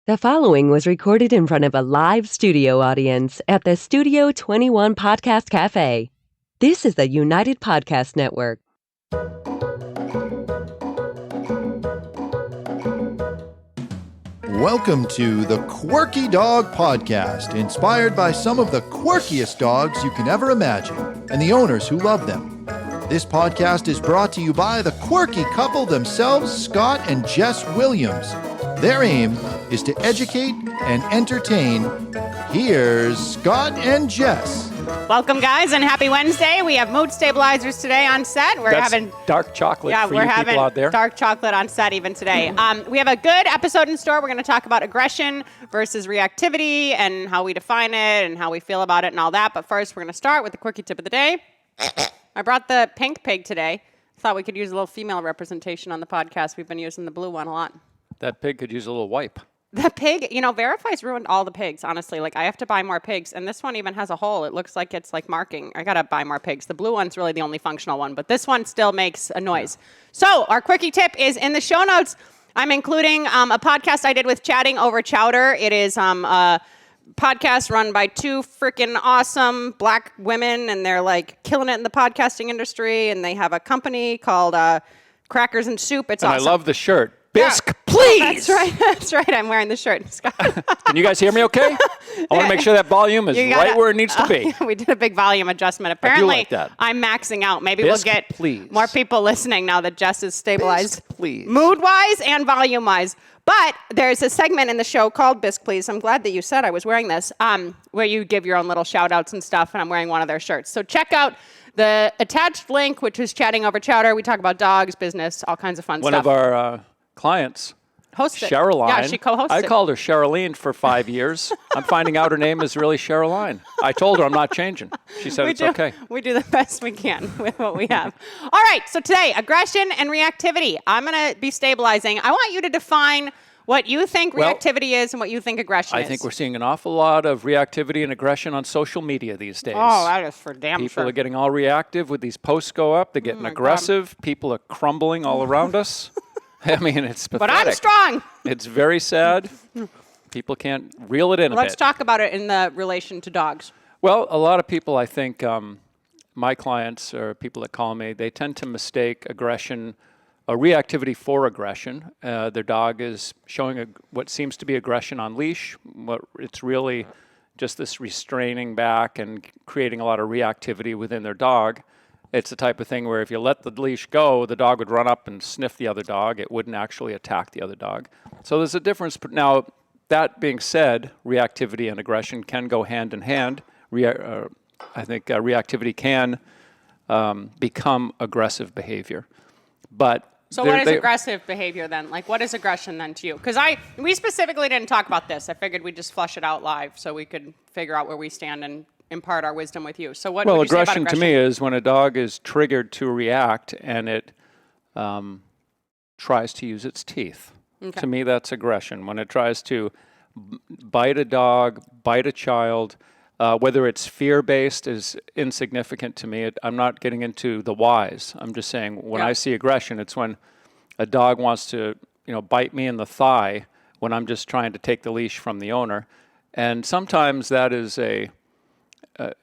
The following was recorded in front of a live studio audience at the Studio 21 Podcast Cafe. This is the United Podcast Network. Welcome to the Quirky Dog Podcast, inspired by some of the quirkiest dogs you can ever imagine and the owners who love them. This podcast is brought to you by the quirky couple themselves, Scott and Jess Williams. Their aim is to educate and entertain. Here's Scott and Jess. Welcome, guys, and happy Wednesday. We have mood stabilizers today on set. That's having dark chocolate for you people out there. Dark chocolate on set even today. We have a good episode in store. We're going to talk about aggression versus reactivity and how we define it and how we feel about it and all that. But first, we're going to start with the quirky tip of the day. I brought the pink pig today. Thought we could use a little female representation on the podcast. We've been using the blue one a lot. That pig could use a little wipe. The pig, Verify's ruined all the pigs, honestly. Like, I have to buy more pigs, and this one even has a hole. It looks like it's, like, marking. I got to buy more pigs. The blue one's really the only functional one, but this one still makes a noise. So, our quirky tip is in the show notes. I'm including a podcast I did with Chatting Over Chowder. It is a podcast run by two freaking awesome black women, and they're, like, killing it in the podcasting industry, and they have a company called Crackers and Soup. It's awesome. I love the shirt. Bisque, please! That's right. I'm wearing the shirt, Scott. Can you guys hear me okay? I want to make sure that volume is right where it needs to be. We did a big volume adjustment. Apparently, I do like that. I'm maxing out. Maybe Bisque, we'll get please. more people listening now that Jess is stabilized. Bisque, please. Mood-wise and volume-wise. But there's a segment in the show called Bisque, Please. I'm glad that you said I was wearing this, where you give your own little shout-outs and stuff, and I'm wearing one of their shirts. So check out the attached link, which is Chatting Over Chowder. We talk about dogs, business, all kinds of fun stuff. One of our clients, Cheryline. Yeah, she co-hosted. I called her Cheryline for 5 years. I'm finding out her name is really Cheryline. I told her I'm not changing. She said it's okay. We do the best we can with what we have. All right, so today, aggression and reactivity. I'm going to be stabilizing. I want you to define what you think reactivity is and what you think aggression is. I think we're seeing an awful lot of reactivity and aggression on social media these days. Oh, that is for damn sure. People are getting all reactive with these posts go up. They're getting aggressive. God. People are crumbling all around us. I mean, it's pathetic. But I'm strong. It's very sad. People can't reel it in a bit. Let's talk about it in the relation to dogs. Well, a lot of people, I think, my clients or people that call me, they tend to mistake aggression, reactivity for aggression. Their dog is showing what seems to be aggression on leash. It's really just this restraining back and creating a lot of reactivity within their dog. It's the type of thing where if you let the leash go, the dog would run up and sniff the other dog. It wouldn't actually attack the other dog. So there's a difference. Now, that being said, reactivity and aggression can go hand in hand. I think reactivity can become aggressive behavior. So what is aggressive behavior then? Like, what is aggression then to you? Because we specifically didn't talk about this. I figured we'd just flush it out live so we could figure out where we stand and impart our wisdom with you. So what would you say about aggression? To me is when a dog is triggered to react and it tries to use its teeth. Okay. To me, that's aggression. When it tries to bite a dog, bite a child, whether it's fear-based is insignificant to me. I'm not getting into the whys. I'm just saying when I see aggression, it's when a dog wants to, bite me in the thigh when I'm just trying to take the leash from the owner. And sometimes that is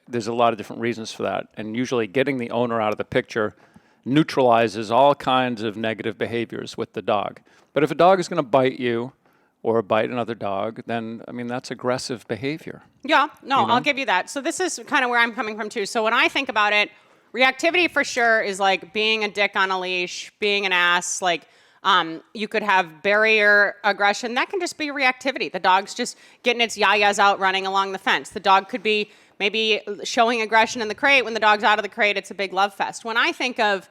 there's a lot of different reasons for that. And usually getting the owner out of the picture neutralizes all kinds of negative behaviors with the dog. But if a dog is going to bite you or bite another dog, then, that's aggressive behavior. Yeah, no, I'll give you that. So this is kind of where I'm coming from, too. So when I think about it, reactivity for sure is like being a dick on a leash, being an ass, like you could have barrier aggression. That can just be reactivity. The dog's just getting its yayas out running along the fence. The dog could be maybe showing aggression in the crate. When the dog's out of the crate, it's a big love fest. When I think of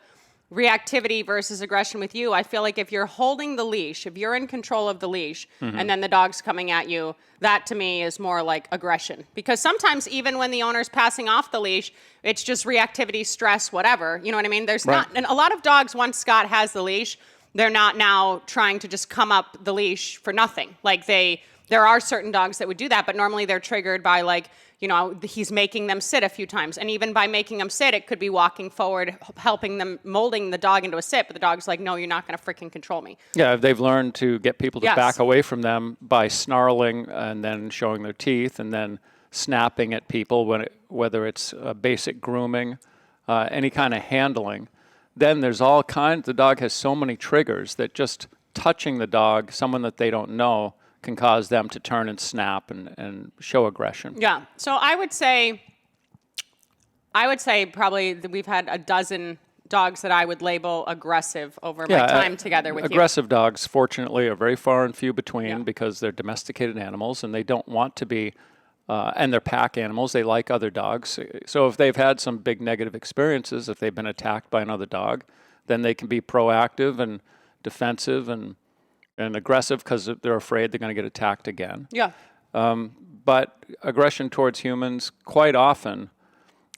reactivity versus aggression with you, I feel like if you're holding the leash, if you're in control of the leash, and then the dog's coming at you, that to me is more like aggression. Because sometimes even when the owner's passing off the leash, it's just reactivity, stress, whatever. You know what I mean? There's not, and a lot of dogs, once Scott has the leash, they're not now trying to just come up the leash for nothing. Like they're there are certain dogs that would do that, but normally they're triggered by like, you know, he's making them sit a few times. And even by making them sit, it could be walking forward, helping them, molding the dog into a sit, but the dog's like, no, you're not going to freaking control me. Yeah, they've learned to get people to back away from them by snarling and then showing their teeth and then snapping at people, whether it's basic grooming, any kind of handling. Then there's all kinds, the dog has so many triggers that just touching the dog, someone that they don't know, can cause them to turn and snap and show aggression. Yeah. So I would say probably that we've had a dozen dogs that I would label aggressive over my time together with you. Aggressive dogs, fortunately, are very far and few between because they're domesticated animals and they don't want to be, and they're pack animals. They like other dogs. So if they've had some big negative experiences, if they've been attacked by another dog, then they can be proactive and defensive and aggressive because they're afraid they're going to get attacked again. Yeah. But aggression towards humans, quite often,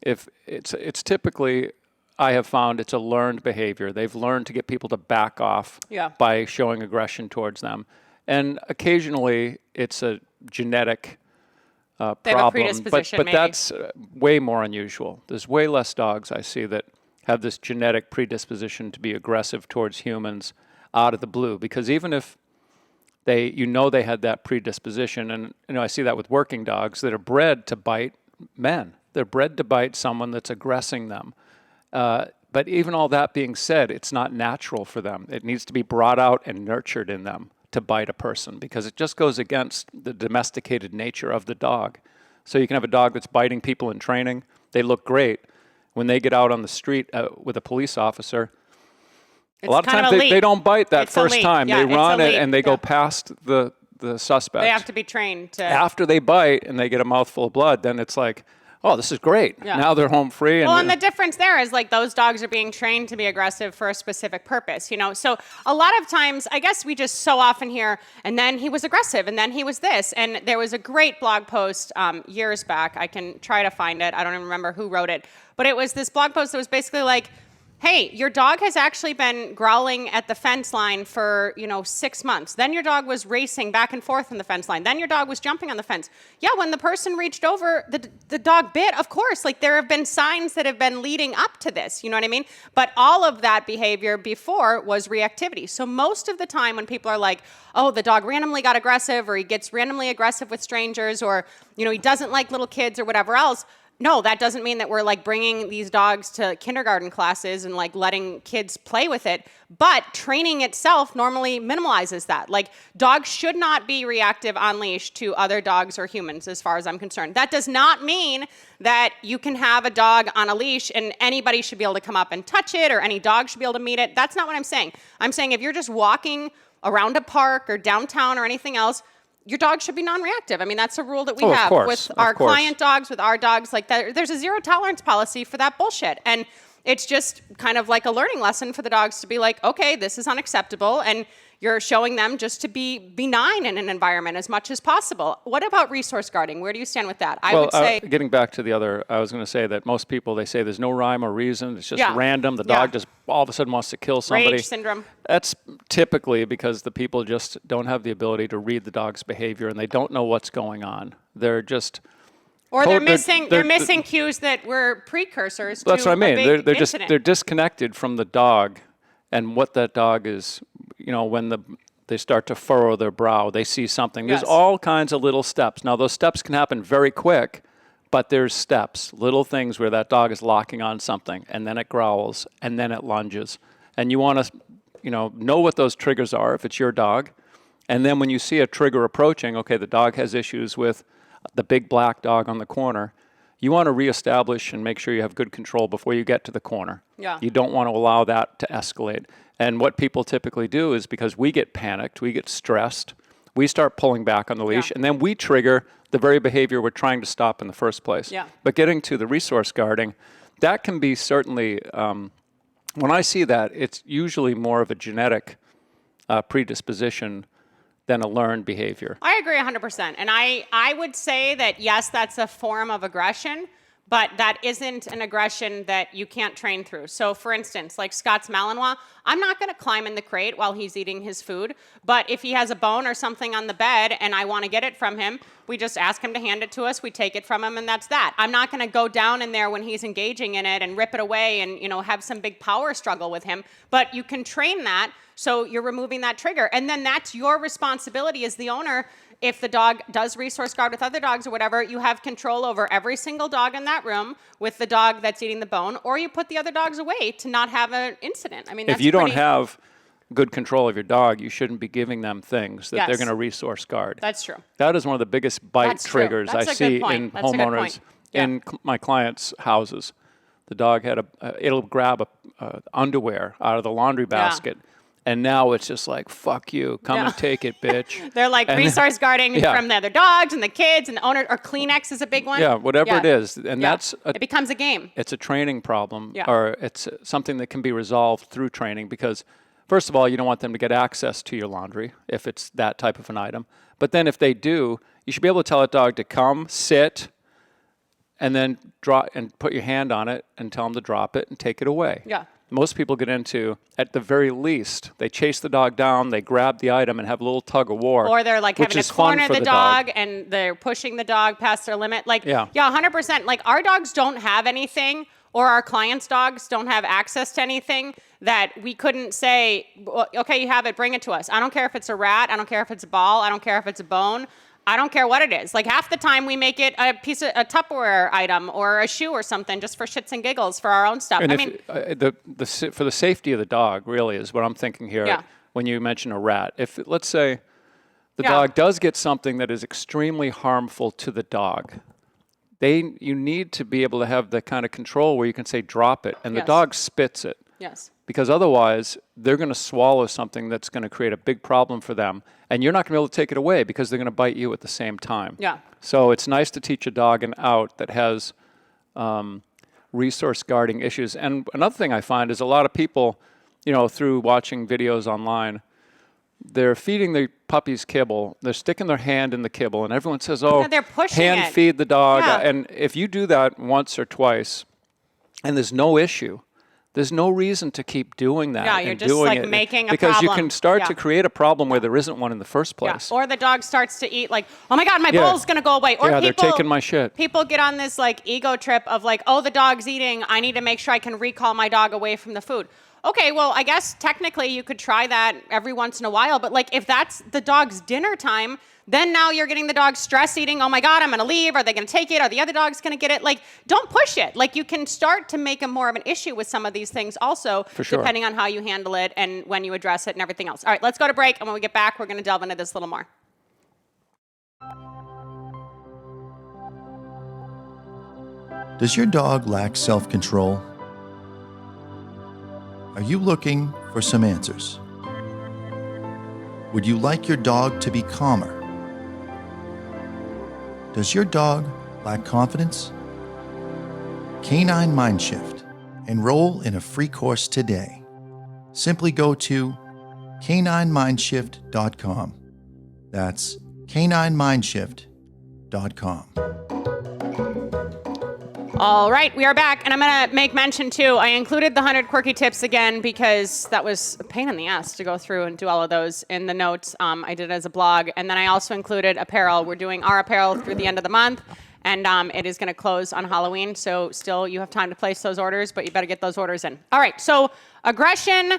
if it's typically, I have found it's a learned behavior. They've learned to get people to back off by showing aggression towards them. And occasionally, it's a genetic problem. They have a predisposition, but maybe. That's way more unusual. There's way less dogs I see that have this genetic predisposition to be aggressive towards humans out of the blue, because even if they had that predisposition, and I see that with working dogs that are bred to bite men. They're bred to bite someone that's aggressing them. But even all that being said, it's not natural for them. It needs to be brought out and nurtured in them to bite a person, because it just goes against the domesticated nature of the dog. So you can have a dog that's biting people in training. They look great. When they get out on the street with a police officer, a lot of times they don't bite that first time. They run it and they go past the suspect. They have to be trained to... After they bite and they get a mouthful of blood, then it's like, oh, this is great. Yeah. Now they're home free. And the difference there is like those dogs are being trained to be aggressive for a specific purpose, you know? So a lot of times, I guess we just so often hear, and then he was aggressive, and then he was this. And there was a great blog post years back. I can try to find it. I don't even remember who wrote it. But it was this blog post that was basically like, hey, your dog has actually been growling at the fence line for, 6 months. Then your dog was racing back and forth on the fence line. Then your dog was jumping on the fence. Yeah, when the person reached over, the dog bit, of course. Like, there have been signs that have been leading up to this, you know what I mean? But all of that behavior before was reactivity. So most of the time when people are like, oh, the dog randomly got aggressive, or he gets randomly aggressive with strangers, or, he doesn't like little kids or whatever else, no, that doesn't mean that we're like bringing these dogs to kindergarten classes and like letting kids play with it. But training itself normally minimalizes that. Like, dogs should not be reactive on leash to other dogs or humans, as far as I'm concerned. That does not mean that you can have a dog on a leash and anybody should be able to come up and touch it, or any dog should be able to meet it. That's not what I'm saying. I'm saying if you're just walking around a park or downtown or anything else, your dog should be non-reactive. I mean, that's a rule that we have with our client dogs, with our dogs. Like, that, there's a zero tolerance policy for that bullshit. And it's just kind of like a learning lesson for the dogs to be like, okay, this is unacceptable. And you're showing them just to be benign in an environment as much as possible. What about resource guarding? Where do you stand with that? I would say... getting back to the other, I was going to say that most people, they say there's no rhyme or reason. It's just random. The dog just all of a sudden wants to kill somebody. Rage syndrome. That's typically because the people just don't have the ability to read the dog's behavior, and they don't know what's going on. They're just... Or they're missing cues that were precursors to that's what I mean. Big incident. They're disconnected from the dog and what that dog is. When they start to furrow their brow, they see something. There's all kinds of little steps. Now, those steps can happen very quick, but there's steps, little things where that dog is locking on something, and then it growls, and then it lunges. And you want to, know what those triggers are if it's your dog. And then when you see a trigger approaching, okay, the dog has issues with the big black dog on the corner, you want to reestablish and make sure you have good control before you get to the corner. Yeah. You don't want to allow that to escalate. And what people typically do is, because we get panicked, we get stressed, we start pulling back on the leash, and then we trigger the very behavior we're trying to stop in the first place. Yeah. But getting to the resource guarding, that can be certainly, when I see that, it's usually more of a genetic predisposition than a learned behavior. I agree 100%. And I would say that, yes, that's a form of aggression, but that isn't an aggression that you can't train through. So for instance, like Scott's Malinois, I'm not going to climb in the crate while he's eating his food, but if he has a bone or something on the bed and I want to get it from him, we just ask him to hand it to us, we take it from him, and that's that. I'm not going to go down in there when he's engaging in it and rip it away and, you know, have some big power struggle with him, but you can train that, so you're removing that trigger, and then that's your responsibility as the owner. If the dog does resource guard with other dogs or whatever, you have control over every single dog in that room with the dog that's eating the bone, or you put the other dogs away to not have an incident. I mean, if you don't have good control of your dog, you shouldn't be giving them things that they're going to resource guard. That's true. That is one of the biggest bite triggers I see in homeowners in my clients' houses. The dog had it'll grab a underwear out of the laundry basket. And now it's just like, fuck you, come and take it, bitch. They're like resource guarding from the other dogs and the kids and the owner, or Kleenex is a big one. Yeah, whatever it is. And it becomes a game. It's a training problem, or it's something that can be resolved through training because, first of all, you don't want them to get access to your laundry if it's that type of an item. But then if they do, you should be able to tell that dog to come, sit, and then drop and put your hand on it and tell them to drop it and take it away. Yeah. Most people get into, at the very least, they chase the dog down, they grab the item and have a little tug of war. Or they're like having to corner the dog and they're pushing the dog past their limit. Like, 100%. Like, our dogs don't have anything, or our clients' dogs don't have access to anything that we couldn't say, well, okay, you have it, bring it to us. I don't care if it's a rat, I don't care if it's a ball, I don't care if it's a bone. I don't care what it is. Like, half the time we make it a piece of a Tupperware item or a shoe or something just for shits and giggles for our own stuff. And for the safety of the dog, really, is what I'm thinking here when you mention a rat. If, let's say, the dog does get something that is extremely harmful to the dog, you need to be able to have the kind of control where you can say, drop it, and the dog spits it. Yes. Because otherwise, they're going to swallow something that's going to create a big problem for them, and you're not going to be able to take it away because they're going to bite you at the same time. Yeah. So it's nice to teach a dog an out that has resource guarding issues. And another thing I find is a lot of people, through watching videos online, they're feeding the puppies kibble. They're sticking their hand in the kibble, and everyone says, "Oh, they're pushing hand feed the dog." Yeah. And if you do that once or twice, and there's no issue, there's no reason to keep doing that. Yeah, you're just like making a because problem. You can start to create a problem where there isn't one in the first place. Yeah. Or the dog starts to eat like, oh my God, my bowl's going to go away. Or they're taking my shit. People get on this like ego trip of like, oh, the dog's eating. I need to make sure I can recall my dog away from the food. Okay, well, I guess technically you could try that every once in a while. But like, if that's the dog's dinner time, then now you're getting the dog stress eating. Oh my God, I'm going to leave. Are they going to take it? Are the other dogs going to get it? Like, don't push it. Like, you can start to make more of an issue with some of these things also, depending on how you handle it and when you address it and everything else. All right, let's go to break. And when we get back, we're going to delve into this a little more. Does your dog lack self-control? Are you looking for some answers? Would you like your dog to be calmer? Does your dog lack confidence? Canine Mindshift. Enroll in a free course today. Simply go to caninemindshift.com. That's caninemindshift.com. All right, we are back, and I'm going to make mention, too, I included the 100 quirky tips again because that was a pain in the ass to go through and do all of those in the notes. I did it as a blog, and then I also included apparel. We're doing our apparel through the end of the month, and it is going to close on Halloween, so still you have time to place those orders, but you better get those orders in. All right, so aggression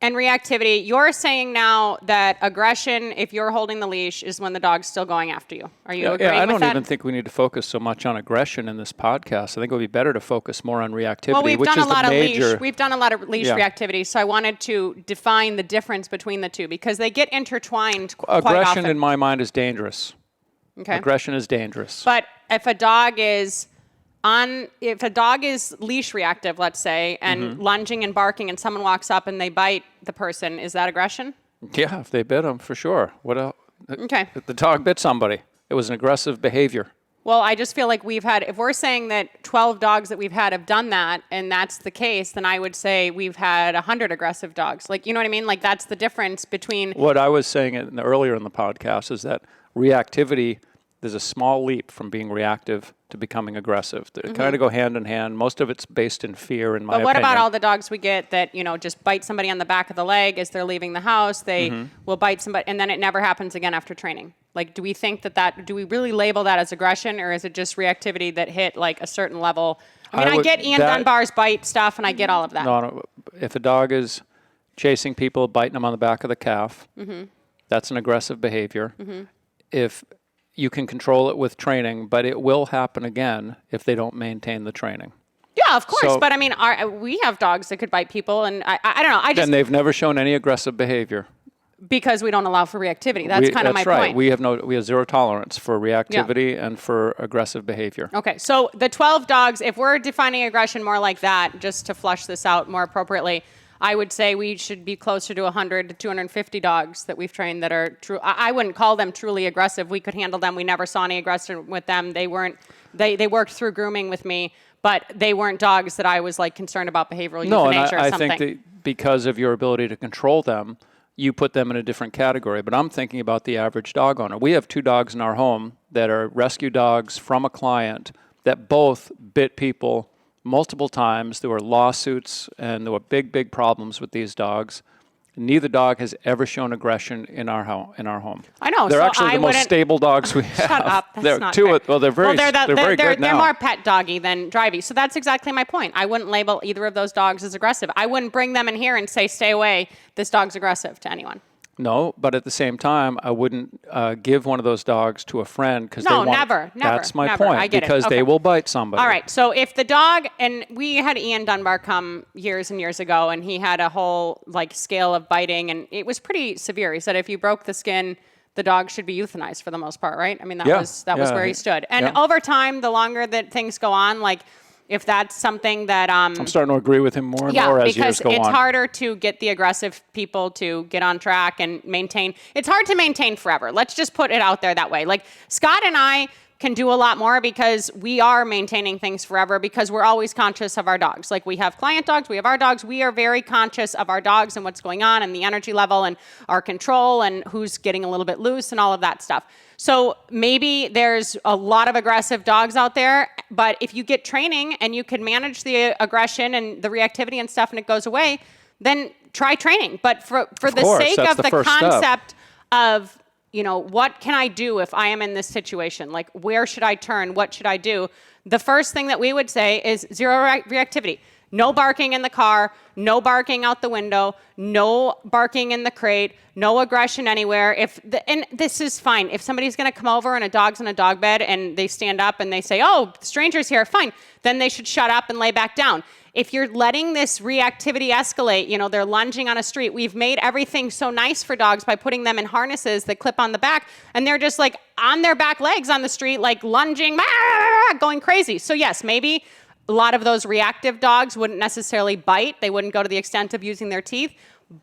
and reactivity. You're saying now that aggression, if you're holding the leash, is when the dog's still going after you. Are you agreeing with that? I don't even think we need to focus so much on aggression in this podcast. I think it would be better to focus more on reactivity, well, which is the major. We've done a lot of leash reactivity, so I wanted to define the difference between the two because they get intertwined quite often. Aggression, in my mind, is dangerous. Okay. Aggression is dangerous. But if a dog is leash reactive, let's say, and lunging and barking, and someone walks up and they bite the person, is that aggression? Yeah, if they bit them, for sure. What else? Okay. The dog bit somebody. It was an aggressive behavior. Well, I just feel like if we're saying that 12 dogs that we've had have done that, and that's the case, then I would say we've had 100 aggressive dogs. Like, you know what I mean? Like, that's the difference between... What I was saying earlier in the podcast is that reactivity there's a small leap from being reactive to becoming aggressive. They kind of go hand in hand. Most of it's based in fear, in my opinion. But what about all the dogs we get that, just bite somebody on the back of the leg as they're leaving the house? They will bite somebody, and then it never happens again after training. Like, do we think do we really label that as aggression, or is it just reactivity that hit like a certain level? I get Ian Dunbar's bite stuff, and I get all of that. No, if a dog is chasing people, biting them on the back of the calf, that's an aggressive behavior. If you can control it with training, but it will happen again if they don't maintain the training. Yeah, of course. But we have dogs that could bite people, and I don't know. And they've never shown any aggressive behavior. Because we don't allow for reactivity. That's kind of my point. We have zero tolerance for reactivity and for aggressive behavior. Okay, so the 12 dogs, if we're defining aggression more like that, just to flush this out more appropriately, I would say we should be closer to 100 to 250 dogs that we've trained that are true. I wouldn't call them truly aggressive. We could handle them. We never saw any aggression with them. They worked through grooming with me, but they weren't dogs that I was like concerned about behavioral euthanasia or something. I think that because of your ability to control them, you put them in a different category. But I'm thinking about the average dog owner. We have 2 dogs in our home that are rescue dogs from a client that both bit people multiple times. There were lawsuits and there were big problems with these dogs. Neither dog has ever shown aggression in our home. I know. They're actually the most stable dogs we have. Shut up. That's not great. They're very good now. They're more pet doggy than drivey. So that's exactly my point. I wouldn't label either of those dogs as aggressive. I wouldn't bring them in here and say, stay away, this dog's aggressive to anyone. No, but at the same time, I wouldn't give one of those dogs to a friend because never. That's my never. point. I get because it. Okay. they will bite somebody. All right. So if the dog, and we had Ian Dunbar come years and years ago, and he had a whole scale of biting, and it was pretty severe. He said if you broke the skin, the dog should be euthanized for the most part, right? I mean, that was where he stood. And over time, the longer that things go on, if that's something that I'm starting to agree with him more and more as years go on. Because it's harder to get the aggressive people to get on track and maintain. It's hard to maintain forever. Let's just put it out there that way. Like Scott and I can do a lot more because we are maintaining things forever because we're always conscious of our dogs. Like we have client dogs, we have our dogs. We are very conscious of our dogs and what's going on and the energy level and our control and who's getting a little bit loose and all of that stuff. So maybe there's a lot of aggressive dogs out there, but if you get training and you can manage the aggression and the reactivity and stuff and it goes away, then try training. But for the sake of the concept of, what can I do if I am in this situation? Like, where should I turn? What should I do? The first thing that we would say is zero reactivity. No barking in the car, no barking out the window, no barking in the crate, no aggression anywhere. And this is fine. If somebody's going to come over and a dog's in a dog bed and they stand up and they say, oh, stranger's here, fine. Then they should shut up and lay back down. If you're letting this reactivity escalate, they're lunging on a street. We've made everything so nice for dogs by putting them in harnesses that clip on the back, and they're just on their back legs on the street, lunging, going crazy. So yes, maybe a lot of those reactive dogs wouldn't necessarily bite. They wouldn't go to the extent of using their teeth.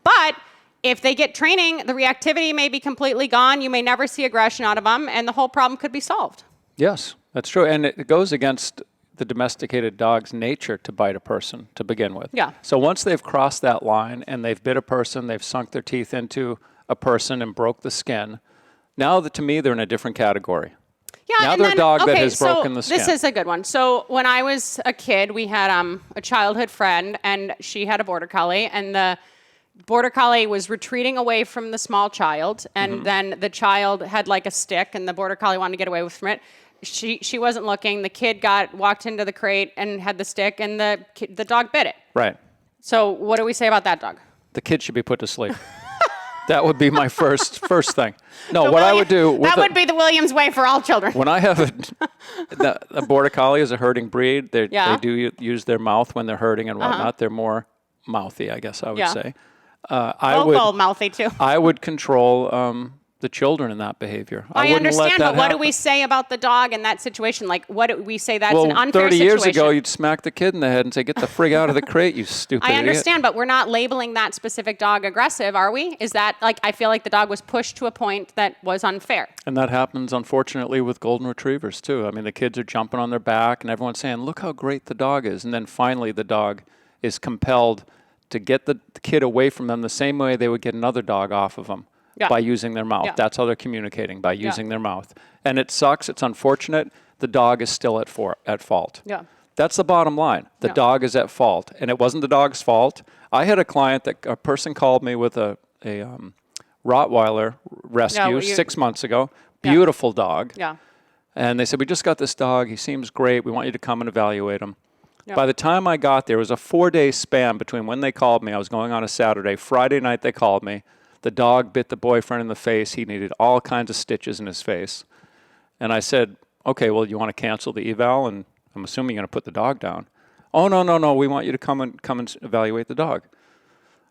But if they get training, the reactivity may be completely gone. You may never see aggression out of them, and the whole problem could be solved. Yes, that's true. And it goes against the domesticated dog's nature to bite a person to begin with. Yeah. So once they've crossed that line and they've bit a person, they've sunk their teeth into a person and broke the skin, now to me, they're in a different category. Yeah, now they're a dog that has broken the skin. This is a good one. So when I was a kid, we had a childhood friend, and she had a border collie, and the border collie was retreating away from the small child, and then the child had a stick, and the border collie wanted to get away from it. She wasn't looking. The kid walked into the crate and had the stick, and the dog bit it. Right. So what do we say about that dog? The kid should be put to sleep. That would be my first thing. No, what I would do... That would be the Williams way for all children. When I have a border collie is a herding breed, they do use their mouth when they're herding and whatnot. They're more mouthy, I guess I would say. Mouthy too. I would control the children in that behavior. I understand, but what do we say about the dog in that situation? What do we say that's an unfair 30 situation? years ago, you'd smack the kid in the head and say, get the frig out of the crate, you stupid I understand, idiot. but we're not labeling that specific dog aggressive, are we? Is that, I feel like the dog was pushed to a point that was unfair. And that happens, unfortunately, with golden retrievers, too. I mean, the kids are jumping on their back, and everyone's saying, look how great the dog is. And then finally, the dog is compelled to get the kid away from them the same way they would get another dog off of them. by using their mouth. That's how they're communicating, by using their mouth. And it sucks. It's unfortunate. The dog is still at fault. Yeah. That's the bottom line. The dog is at fault. And it wasn't the dog's fault. I had a client that a person called me with a Rottweiler rescue 6 months ago. Beautiful dog. Yeah. And they said, we just got this dog. He seems great. We want you to come and evaluate him. By the time I got there, it was a 4-day span between when they called me. I was going on a Saturday. Friday night, they called me. The dog bit the boyfriend in the face. He needed all kinds of stitches in his face. And I said, okay, well, you want to cancel the eval? And I'm assuming you're going to put the dog down. Oh, no. We want you to come and evaluate the dog.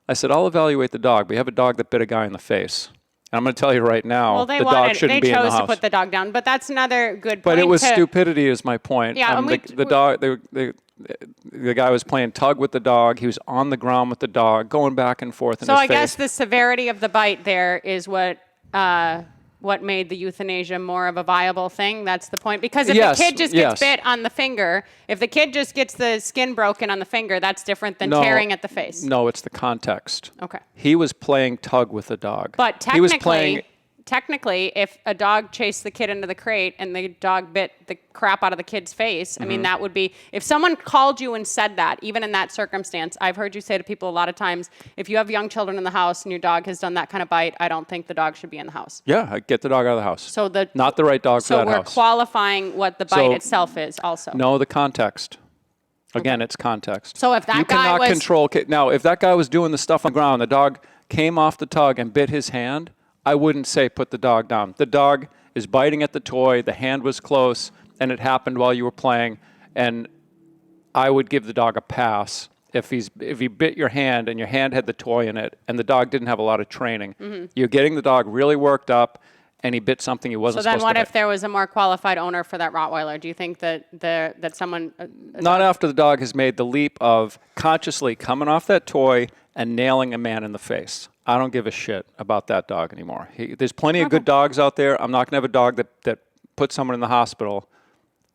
I said, I'll evaluate the dog. We have a dog that bit a guy in the face. And I'm going to tell you right now, the dog shouldn't be in the house. They chose to put the dog down, but that's another good point. But it was stupidity is my point. Yeah, and the guy was playing tug with the dog. He was on the ground with the dog, going back and forth in his face. So I guess the severity of the bite there is what made the euthanasia more of a viable thing. That's the point. Because if the kid just gets bit on the finger, if the kid just gets the skin broken on the finger, that's different than tearing at the face. No, it's the context. Okay. He was playing tug with the dog. But technically, if a dog chased the kid into the crate and the dog bit the crap out of the kid's face, I mean, that would be, if someone called you and said that, even in that circumstance, I've heard you say to people a lot of times, if you have young children in the house and your dog has done that kind of bite, I don't think the dog should be in the house. Yeah, get the dog out of the house. So not the right dog for that house. So we're qualifying what the bite itself is also. No, the context. Again, it's context. So if that you guy cannot control. Now, if that guy was doing the stuff on the ground, the dog came off the tug and bit his hand, I wouldn't say put the dog down. The dog is biting at the toy, the hand was close, and it happened while you were playing, and I would give the dog a pass if he bit your hand and your hand had the toy in it and the dog didn't have a lot of training. You're getting the dog really worked up and he bit something he wasn't supposed to bite. So then what if there was a more qualified owner for that Rottweiler? Do you think that someone... Not after the dog has made the leap of consciously coming off that toy and nailing a man in the face. I don't give a shit about that dog anymore. There's plenty of good dogs out there. I'm not going to have a dog that puts someone in the hospital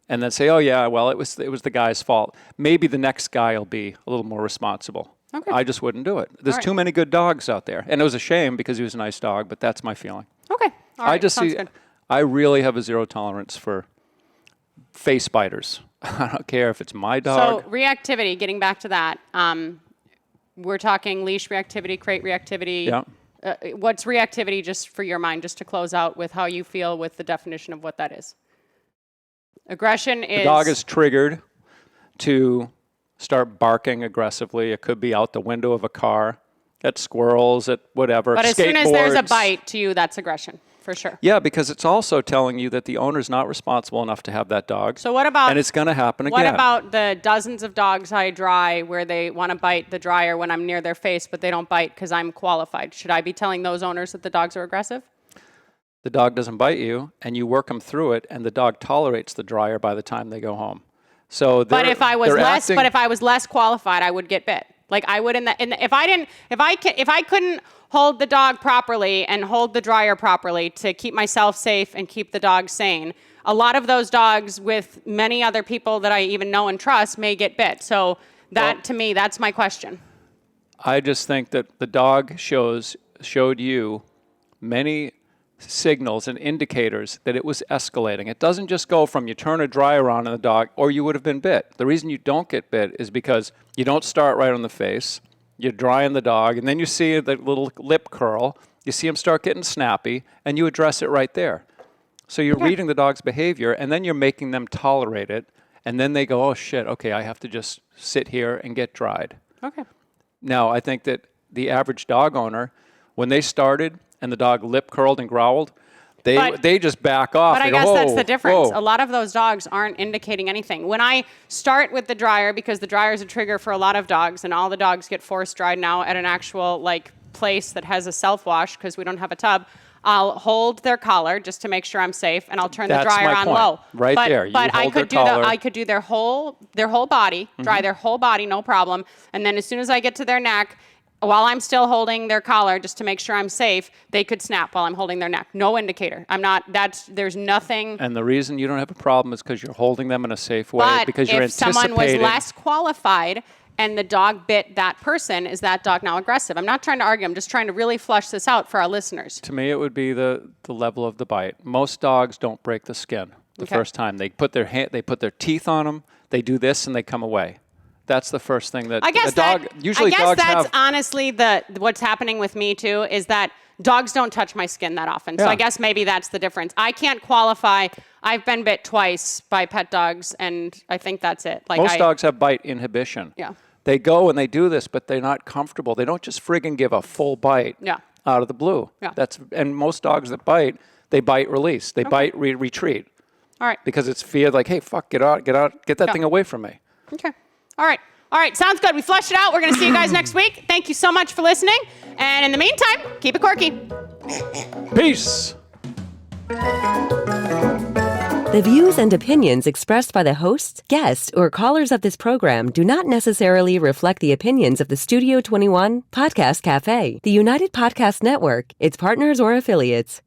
and then say, oh, yeah, well, it was the guy's fault. Maybe the next guy will be a little more responsible. Okay. I just wouldn't do it. There's too many good dogs out there. And it was a shame because he was a nice dog, but that's my feeling. Okay. All right. Sounds good. I really have a zero tolerance for face biters. I don't care if it's my dog. So reactivity, getting back to that, we're talking leash reactivity, crate reactivity. Yeah. What's reactivity, just for your mind, just to close out with how you feel with the definition of what that is? Aggression is... The dog is triggered to start barking aggressively. It could be out the window of a car, at squirrels, at whatever, But as soon as there's a bite to you, that's aggression, for sure. Yeah, because it's also telling you that the owner's not responsible enough to have that dog. So what about... And it's going to happen again. What about the dozens of dogs I dry where they want to bite the dryer when I'm near their face, but they don't bite because I'm qualified? Should I be telling those owners that the dogs are aggressive? The dog doesn't bite you, and you work them through it, and the dog tolerates the dryer by the time they go home. So but if I was less qualified, I would get bit. Like I would if I couldn't hold the dog properly and hold the dryer properly to keep myself safe and keep the dog sane, a lot of those dogs with many other people that I even know and trust may get bit. So to me, that's my question. I just think that the dog showed you many signals and indicators that it was escalating. It doesn't just go from you turn a dryer on in the dog or you would have been bit. The reason you don't get bit is because you don't start right on the face, you're drying the dog, and then you see the little lip curl, you see him start getting snappy, and you address it right there. So you're reading the dog's behavior, and then you're making them tolerate it, and then they go, oh shit, okay, I have to just sit here and get dried. Okay. Now, I think that the average dog owner, when they started, and the dog lip curled and growled, they just back off. But I guess that's the difference. A lot of those dogs aren't indicating anything. When I start with the dryer, because the dryer is a trigger for a lot of dogs, and all the dogs get force dried now at an actual place that has a self-wash because we don't have a tub, I'll hold their collar just to make sure I'm safe, and I'll turn the dryer on low. Right there. But I could do their whole body, dry their whole body, no problem. And then as soon as I get to their neck, while I'm still holding their collar, just to make sure I'm safe, they could snap while I'm holding their neck. No indicator. There's nothing. And the reason you don't have a problem is because you're holding them in a safe way, because you're anticipating. But if someone was less qualified and the dog bit that person, is that dog now aggressive? I'm not trying to argue. I'm just trying to really flush this out for our listeners. To me, it would be the level of the bite. Most dogs don't break the skin the first time. They put their teeth on them. They do this and they come away. That's the first thing that I guess that's honestly what's happening with me too, is that dogs don't touch my skin that often. So I guess maybe that's the difference. I can't qualify. I've been bit twice by pet dogs, and I think that's it. Most dogs have bite inhibition. Yeah. They go and they do this, but they're not comfortable. They don't just friggin' give a full bite out of the blue. Yeah. And most dogs that bite, they bite release. They bite retreat. All right. Because it's fear, like, hey, fuck, get out, get that thing away from me. Okay. All right, sounds good. We flushed it out. We're going to see you guys next week. Thank you so much for listening. And in the meantime, keep it quirky. Peace. The views and opinions expressed by the hosts, guests, or callers of this program do not necessarily reflect the opinions of the Studio 21 Podcast Cafe, the United Podcast Network, its partners, or affiliates.